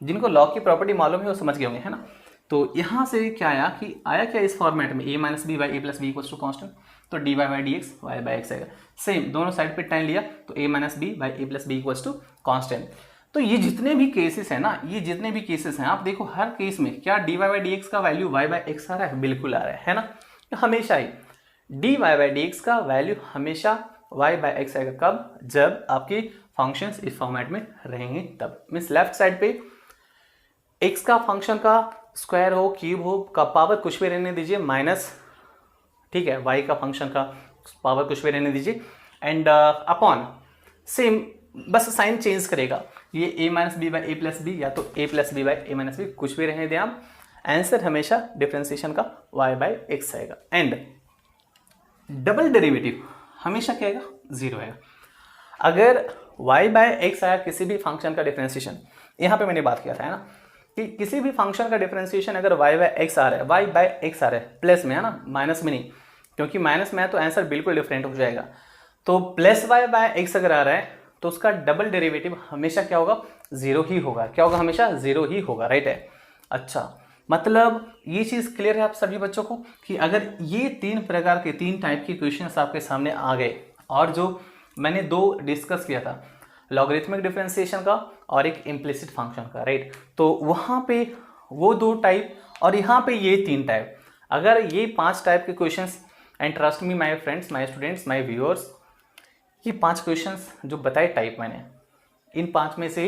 जिनको लॉग की प्रॉपर्टी मालूम है वो समझ गए होंगे, है ना। तो यहाँ से क्या आया कि आया क्या इस फॉर्मेट में a-b/a+b = कांस्टेंट, तो dy/dx y/x आएगा। सेम दोनों साइड पे tan लिया तो a-b/a+b = कांस्टेंट। तो ये जितने भी केसेस हैं ना, ये जितने भी केसेस हैं, आप देखो हर केस में क्या dy/dx का वैल्यू y/x आ रहा है, बिल्कुल आ रहा है ना। हमेशा ही dy/dx का वैल्यू हमेशा y/x आएगा। कब, जब आपके फंक्शंस इस फॉर्मेट में रहेंगे तब। मीन्स लेफ्ट साइड पे x का फंक्शन का स्क्वायर हो, क्यूब हो, का पावर कुछ भी रहने दीजिए, माइनस, ठीक है, y का फंक्शन का पावर कुछ भी रहने दीजिए एंड अपॉन सेम, बस साइन चेंज करेगा, ये a-b/a+b या तो a+b/a-b कुछ भी रहने दें आप, आंसर हमेशा डिफरेंशिएशन का y/x आएगा। एंड डबल डेरिवेटिव हमेशा क्या आएगा, 0 आएगा। अगर y/x आया किसी भी फंक्शन का डिफरेंशिएशन, यहाँ पे मैंने बात किया था, है ना, कि किसी भी फंक्शन का डिफरेंशिएशन अगर y/x आ रहा है, y/x आ रहा है प्लस में, है ना, माइनस में नहीं, क्योंकि माइनस में है तो आंसर बिल्कुल डिफरेंट हो जाएगा। तो प्लस y/x अगर आ रहा है तो उसका डबल डेरिवेटिव हमेशा क्या होगा, 0 ही होगा। क्या होगा, हमेशा 0 ही होगा, राइट है। अच्छा, मतलब ये चीज़ क्लियर है आप सभी बच्चों को कि अगर ये 3 प्रकार के 3 टाइप के क्वेश्चंस आपके सामने आ गए, और जो मैंने 2 डिस्कस किया था, लॉगरिथमिक डिफरेंशिएशन का और एक इम्प्लिसिट फंक्शन का, राइट। तो वहाँ पे वो 2 टाइप और यहाँ पे ये 3 टाइप। अगर ये 5 टाइप के questions, and trust me my friends, my students, my viewers, ये 5 क्वेश्चंस जो बताए टाइप मैंने, इन 5 में से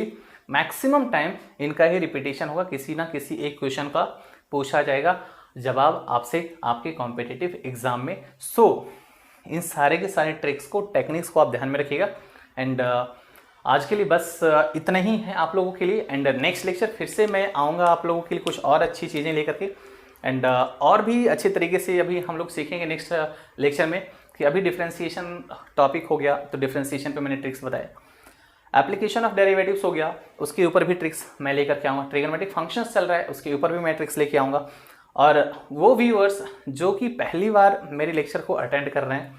मैक्सिमम टाइम इनका ही रिपीटेशन होगा, किसी ना किसी एक क्वेश्चन का पूछा जाएगा जवाब आपसे आपके कॉम्पिटिटिव एग्जाम में। सो इन सारे के सारे ट्रिक्स को, टेक्निक्स को आप ध्यान में रखिएगा। एंड आज के लिए बस इतना ही है आप लोगों के लिए। एंड नेक्स्ट लेक्चर फिर से मैं आऊँगा आप लोगों के लिए कुछ और अच्छी चीज़ें लेकर के, एंड और भी अच्छे तरीके से अभी हम लोग सीखेंगे नेक्स्ट लेक्चर में। कि अभी डिफरेंशिएशन टॉपिक हो गया, तो डिफरेंशिएशन पे मैंने ट्रिक्स बताए, एप्लीकेशन ऑफ डेरिवेटिव्स हो गया, उसके ऊपर भी ट्रिक्स मैं लेकर के आऊँगा, ट्रिग्नोमेट्रिक फंक्शंस चल रहा है उसके ऊपर भी मैं ट्रिक्स लेके आऊँगा। और वो व्यूअर्स जो कि पहली बार मेरे लेक्चर को अटेंड कर रहे हैं,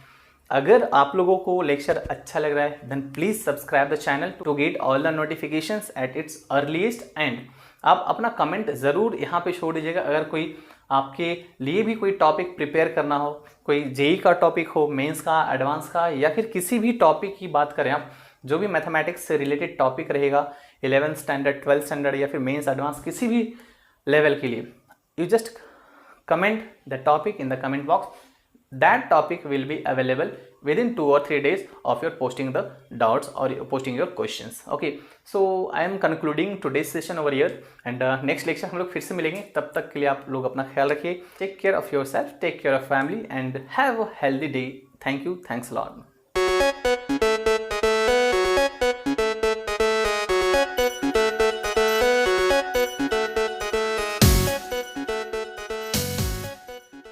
अगर आप लोगों को लेक्चर अच्छा लग रहा है then please subscribe the channel to get all the notifications at its earliest. And आप अपना कमेंट ज़रूर यहाँ पे छोड़ दीजिएगा अगर कोई आपके लिए भी कोई टॉपिक प्रिपेयर करना हो, कोई जेई का टॉपिक हो, मेंस का, एडवांस का, या फिर किसी भी टॉपिक की बात करें आप, जो भी मैथमेटिक्स से रिलेटेड टॉपिक रहेगा 11th स्टैंडर्ड, 12th स्टैंडर्ड या फिर मेंस, एडवांस, किसी भी लेवल के लिए, you just comment the topic in the comment box. That topic will be available within 2 or 3 days of your posting the doubts or posting your questions. Okay, so I am concluding today's session over here, and next lecture हम लोग फिर से मिलेंगे। तब तक के लिए आप लोग अपना ख्याल रखिए, take care of yourself, take care of family, and have a healthy day. Thank you, thanks a lot.